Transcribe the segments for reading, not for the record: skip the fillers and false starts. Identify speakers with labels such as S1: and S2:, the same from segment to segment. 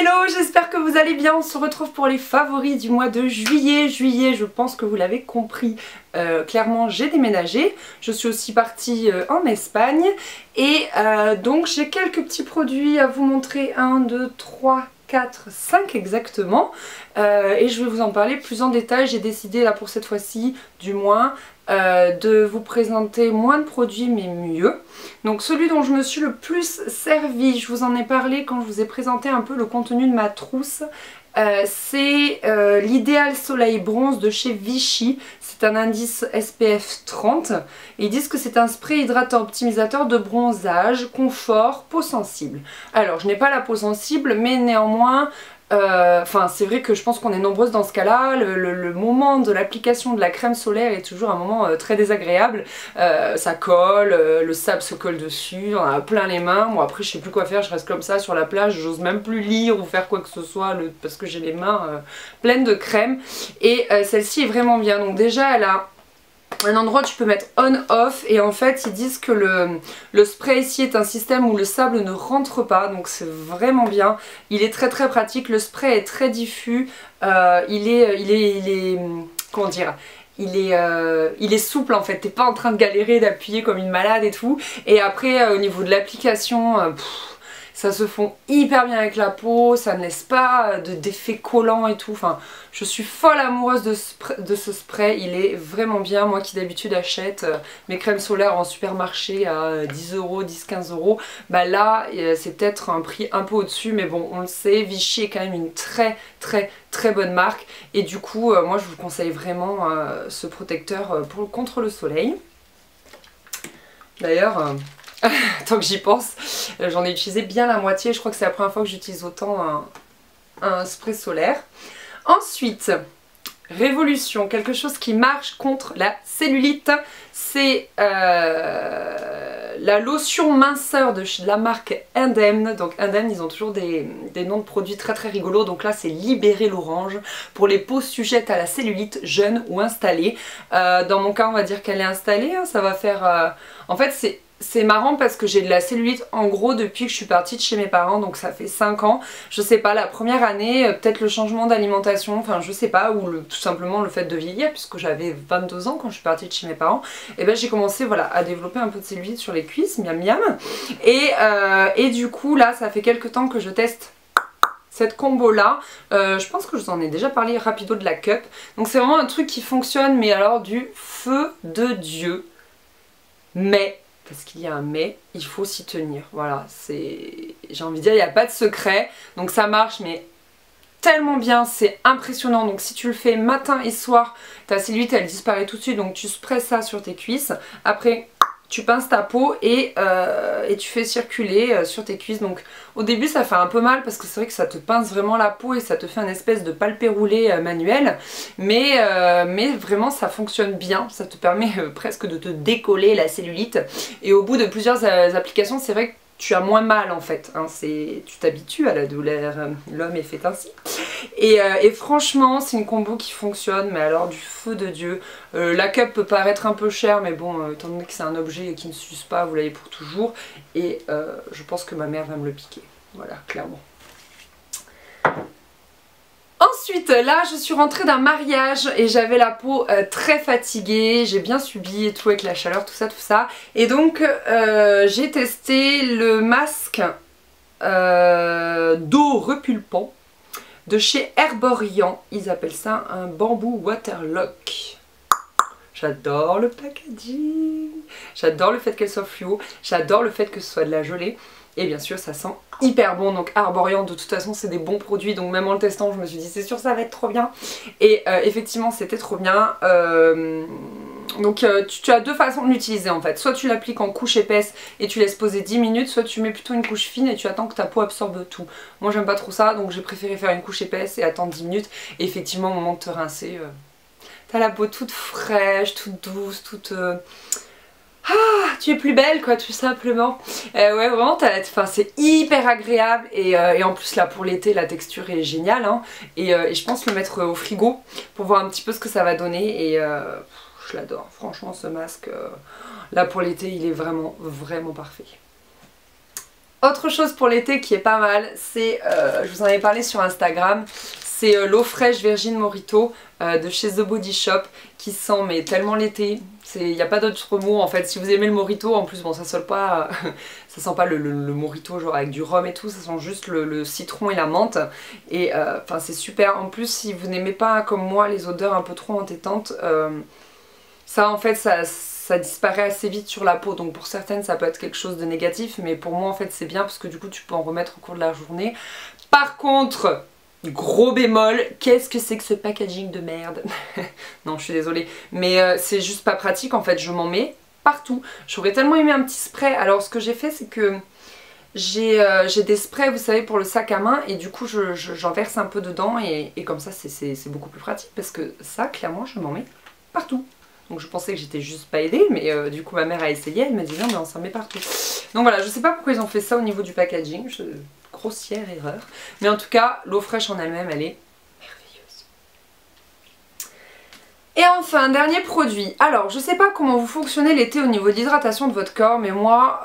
S1: Hello, j'espère que vous allez bien. On se retrouve pour les favoris du mois de juillet. Juillet, je pense que vous l'avez compris, clairement j'ai déménagé. Je suis aussi partie en Espagne. Et donc j'ai quelques petits produits à vous montrer. 1, 2, 3, 4, 5 exactement. Et je vais vous en parler plus en détail. J'ai décidé là pour cette fois-ci, du moins, de vous présenter moins de produits mais mieux. Donc celui dont je me suis le plus servi, je vous en ai parlé quand je vous ai présenté un peu le contenu de ma trousse, c'est l'Idéal Soleil Bronze de chez Vichy. C'est un indice SPF 30 et ils disent que c'est un spray hydratant optimisateur de bronzage, confort, peau sensible. Alors je n'ai pas la peau sensible mais néanmoins c'est vrai que je pense qu'on est nombreuses dans ce cas-là. Le moment de l'application de la crème solaire est toujours un moment très désagréable. Ça colle, le sable se colle dessus, on a plein les mains. Bon après je sais plus quoi faire, je reste comme ça sur la plage, j'ose même plus lire ou faire quoi que ce soit parce que j'ai les mains pleines de crème. Et celle-ci est vraiment bien. Donc déjà elle a un endroit où tu peux mettre on-off et en fait ils disent que le spray ici est un système où le sable ne rentre pas, donc c'est vraiment bien. Il est très pratique, le spray est très diffus, il est comment dire, il est souple en fait, t'es pas en train de galérer, d'appuyer comme une malade et tout. Et après au niveau de l'application, ça se fond hyper bien avec la peau, ça ne laisse pas d'effet collant et tout. Enfin, je suis folle amoureuse de ce spray, il est vraiment bien. Moi qui d'habitude achète mes crèmes solaires en supermarché à 10 €, 10-15 €, bah là c'est peut-être un prix un peu au-dessus, mais bon on le sait, Vichy est quand même une très bonne marque. Et du coup moi je vous conseille vraiment ce protecteur contre le soleil. D'ailleurs... tant que j'y pense, j'en ai utilisé bien la moitié, je crois que c'est la première fois que j'utilise autant un spray solaire. Ensuite, Révolution, quelque chose qui marche contre la cellulite, c'est la lotion minceur de la marque Indemne. Donc Indemne, ils ont toujours des noms de produits très rigolos. Donc là c'est Libérer l'orange pour les peaux sujettes à la cellulite, jeunes ou installées. Dans mon cas on va dire qu'elle est installée, hein, ça va faire... En fait c'est marrant parce que j'ai de la cellulite en gros depuis que je suis partie de chez mes parents, donc ça fait 5 ans. Je sais pas, la première année, peut-être le changement d'alimentation, enfin je sais pas, ou tout simplement le fait de vieillir, puisque j'avais 22 ans quand je suis partie de chez mes parents, et ben j'ai commencé voilà, à développer un peu de cellulite sur les cuisses, miam miam. Et du coup là ça fait quelques temps que je teste cette combo là, je pense que je vous en ai déjà parlé rapido de la Cup. Donc c'est vraiment un truc qui fonctionne, mais alors du feu de Dieu. Mais... parce qu'il y a un mais, il faut s'y tenir. Voilà, c'est... j'ai envie de dire, il n'y a pas de secret. Donc ça marche, mais tellement bien, c'est impressionnant. Donc si tu le fais matin et soir, ta cellulite, elle disparaît tout de suite. Donc tu sprays ça sur tes cuisses. Après, tu pinces ta peau et tu fais circuler sur tes cuisses. Donc au début ça fait un peu mal parce que c'est vrai que ça te pince vraiment la peau et ça te fait un espèce de palpé roulé manuel. Mais vraiment ça fonctionne bien. Ça te permet presque de te décoller la cellulite. Et au bout de plusieurs applications, c'est vrai que tu as moins mal en fait, hein, tu t'habitues à la douleur, l'homme est fait ainsi. Et franchement c'est une combo qui fonctionne, mais alors du feu de Dieu. La Cup peut paraître un peu chère, mais bon, étant donné que c'est un objet qui ne s'use pas, vous l'avez pour toujours. Et je pense que ma mère va me le piquer, voilà, clairement. Ensuite, là je suis rentrée d'un mariage et j'avais la peau très fatiguée, j'ai bien subi et tout avec la chaleur, tout ça. Et donc j'ai testé le masque d'eau repulpant de chez Herborian. Ils appellent ça un bambou waterlock. J'adore le packaging, j'adore le fait qu'elle soit fluo, j'adore le fait que ce soit de la gelée. Et bien sûr ça sent hyper bon, donc Herborian de toute façon c'est des bons produits, donc même en le testant je me suis dit c'est sûr ça va être trop bien. Et effectivement c'était trop bien. Donc tu as deux façons de l'utiliser en fait, soit tu l'appliques en couche épaisse et tu laisses poser 10 minutes, soit tu mets plutôt une couche fine et tu attends que ta peau absorbe tout. Moi j'aime pas trop ça, donc j'ai préféré faire une couche épaisse et attendre 10 minutes. Et effectivement au moment de te rincer, t'as la peau toute fraîche, toute douce, toute... Ah, tu es plus belle quoi, tout simplement. Ouais vraiment c'est hyper agréable et en plus là pour l'été la texture est géniale, hein. Et je pense le mettre au frigo pour voir un petit peu ce que ça va donner. Et je l'adore, franchement ce masque là pour l'été il est vraiment parfait. Autre chose pour l'été qui est pas mal, c'est, je vous en avais parlé sur Instagram, c'est l'eau fraîche Virgin Mojito de chez The Body Shop qui sent mais tellement l'été. Il n'y a pas d'autre mot en fait. Si vous aimez le mojito, en plus bon ça sent pas, ça sent pas le mojito genre avec du rhum et tout, ça sent juste le citron et la menthe. Et enfin c'est super. En plus si vous n'aimez pas comme moi les odeurs un peu trop entêtantes, ça en fait ça disparaît assez vite sur la peau. Donc pour certaines ça peut être quelque chose de négatif, mais pour moi en fait c'est bien parce que du coup tu peux en remettre au cours de la journée. Par contre, gros bémol, qu'est-ce que c'est que ce packaging de merde? Non, je suis désolée, mais c'est juste pas pratique en fait, je m'en mets partout. J'aurais tellement aimé un petit spray. Alors ce que j'ai fait c'est que j'ai des sprays, vous savez, pour le sac à main et du coup j'en verse un peu dedans et comme ça c'est beaucoup plus pratique parce que ça, clairement, je m'en mets partout. Donc je pensais que j'étais juste pas aidée, mais du coup ma mère a essayé, elle m'a dit non mais on s'en met partout. Donc voilà, je sais pas pourquoi ils ont fait ça au niveau du packaging, grossière erreur. Mais en tout cas, l'eau fraîche en elle-même, elle est merveilleuse. Et enfin, dernier produit. Alors, je sais pas comment vous fonctionnez l'été au niveau d'hydratation de votre corps, mais moi,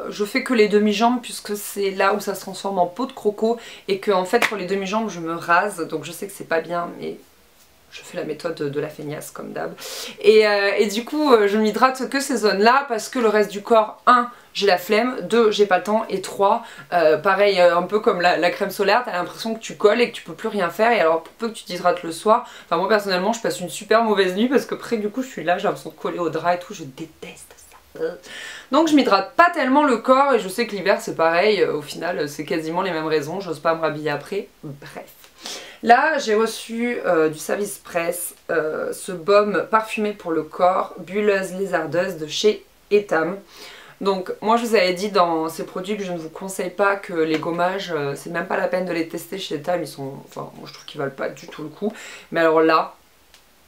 S1: je fais que les demi-jambes puisque c'est là où ça se transforme en peau de croco et que en fait pour les demi-jambes je me rase, donc je sais que c'est pas bien, mais je fais la méthode de la feignasse comme d'hab. Et du coup, je m'hydrate que ces zones-là parce que le reste du corps, 1, j'ai la flemme, 2, j'ai pas le temps, et 3, pareil, un peu comme la crème solaire, t'as l'impression que tu colles et que tu peux plus rien faire, et alors pour peu que tu t'hydrates le soir, enfin moi personnellement je passe une super mauvaise nuit parce que après du coup je suis là, j'ai l'impression de coller au drap et tout, je déteste ça. Donc je m'hydrate pas tellement le corps et je sais que l'hiver c'est pareil, au final c'est quasiment les mêmes raisons, j'ose pas me rhabiller après, bref. Là j'ai reçu du service presse ce baume parfumé pour le corps, bulleuse lézardeuse de chez Etam. Donc moi je vous avais dit dans ces produits que je ne vous conseille pas que les gommages, c'est même pas la peine de les tester chez Etam, ils sont, enfin moi je trouve qu'ils valent pas du tout le coup. Mais alors là,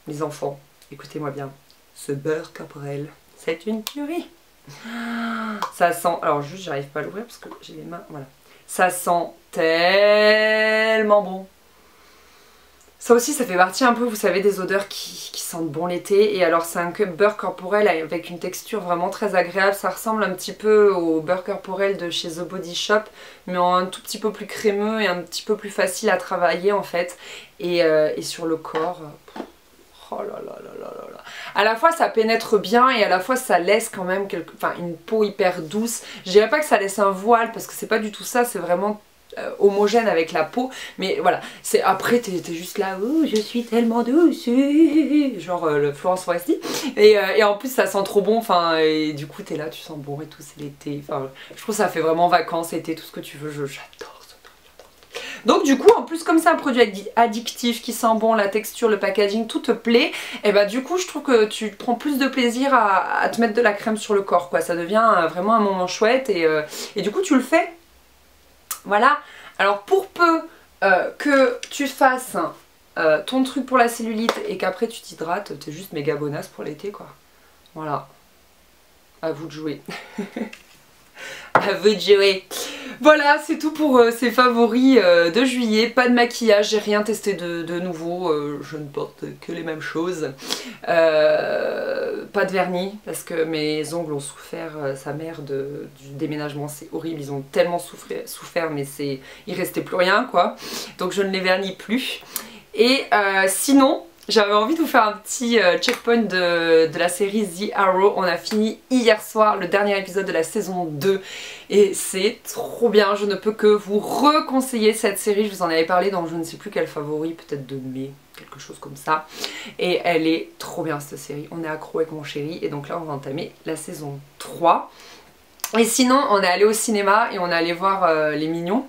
S1: les enfants, écoutez-moi bien, ce beurre corporel, c'est une tuerie. Ça sent, alors juste j'arrive pas à l'ouvrir parce que j'ai les mains, voilà. Ça sent tellement bon. Ça aussi ça fait partie un peu, vous savez, des odeurs qui sentent bon l'été. Et alors c'est un beurre corporel avec une texture vraiment très agréable. Ça ressemble un petit peu au beurre corporel de chez The Body Shop, mais en un tout petit peu plus crémeux et un petit peu plus facile à travailler en fait. Et sur le corps, oh là là là là là là. À la fois ça pénètre bien et à la fois ça laisse quand même une peau hyper douce. Je dirais pas que ça laisse un voile parce que c'est pas du tout ça, c'est vraiment homogène avec la peau, mais voilà, c'est après t'es juste là, oh je suis tellement douce, genre le Florence Foresti, et en plus ça sent trop bon, enfin, et du coup t'es là, tu sens bon et tout, c'est l'été, enfin je trouve que ça fait vraiment vacances, été, tout ce que tu veux, j'adore ce truc. Donc du coup en plus comme c'est un produit addictif qui sent bon, la texture, le packaging, tout te plaît, et bah du coup je trouve que tu prends plus de plaisir à te mettre de la crème sur le corps quoi, ça devient vraiment un moment chouette et du coup tu le fais. Voilà, alors pour peu que tu fasses ton truc pour la cellulite et qu'après tu t'hydrates, t'es juste méga bonasse pour l'été quoi. Voilà, à vous de jouer. À vous de jouer. Voilà, c'est tout pour ces favoris de juillet. Pas de maquillage, j'ai rien testé de nouveau, je ne porte que les mêmes choses. Pas de vernis parce que mes ongles ont souffert sa mère du déménagement, c'est horrible, ils ont tellement souffert mais il restait plus rien quoi. Donc je ne les vernis plus. Et sinon, j'avais envie de vous faire un petit checkpoint de la série The Arrow. On a fini hier soir le dernier épisode de la saison 2 et c'est trop bien. Je ne peux que vous reconseiller cette série. Je vous en avais parlé dans je ne sais plus quel favori, peut-être de mai, quelque chose comme ça. Et elle est trop bien cette série. On est accro avec mon chéri et donc là on va entamer la saison 3. Et sinon on est allé au cinéma et on est allé voir Les Mignons.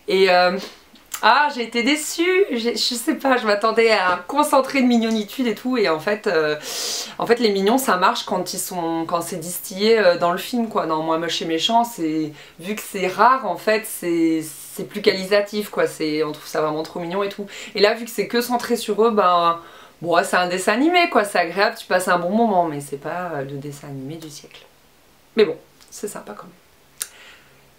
S1: Et ah, j'ai été déçue, je sais pas, je m'attendais à un concentré de mignonitude et tout, et en fait les mignons ça marche quand c'est distillé dans le film quoi. Dans Moi Moche et Méchant, vu que c'est rare en fait, c'est plus qualitatif quoi, on trouve ça vraiment trop mignon et tout. Et là vu que c'est que centré sur eux, ben bon, c'est un dessin animé quoi, c'est agréable, tu passes un bon moment, mais c'est pas le dessin animé du siècle. Mais bon, c'est sympa quand même.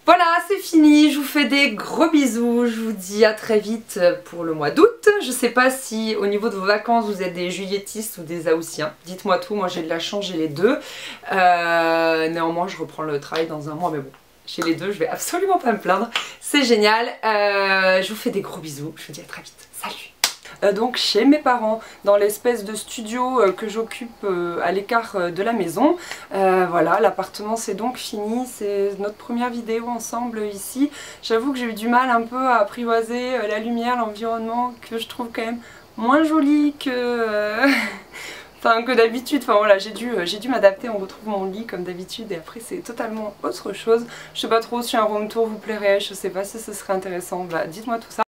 S1: Voilà, c'est fini, je vous fais des gros bisous, je vous dis à très vite pour le mois d'août. Je sais pas si au niveau de vos vacances vous êtes des juilletistes ou des haussiens, dites-moi tout, moi j'ai de la chance, j'ai les deux. Néanmoins je reprends le travail dans un mois, mais bon, j'ai les deux, je vais absolument pas me plaindre. C'est génial. Je vous fais des gros bisous. Je vous dis à très vite. Salut. Donc chez mes parents, dans l'espèce de studio que j'occupe à l'écart de la maison. Voilà, l'appartement c'est donc fini. C'est notre première vidéo ensemble ici. J'avoue que j'ai eu du mal un peu à apprivoiser la lumière, l'environnement, que je trouve quand même moins joli que... Enfin, que d'habitude, enfin voilà, j'ai dû m'adapter, on retrouve mon lit comme d'habitude et après c'est totalement autre chose. Je sais pas trop si un room tour vous plairait, je sais pas si ce serait intéressant, bah dites-moi tout ça.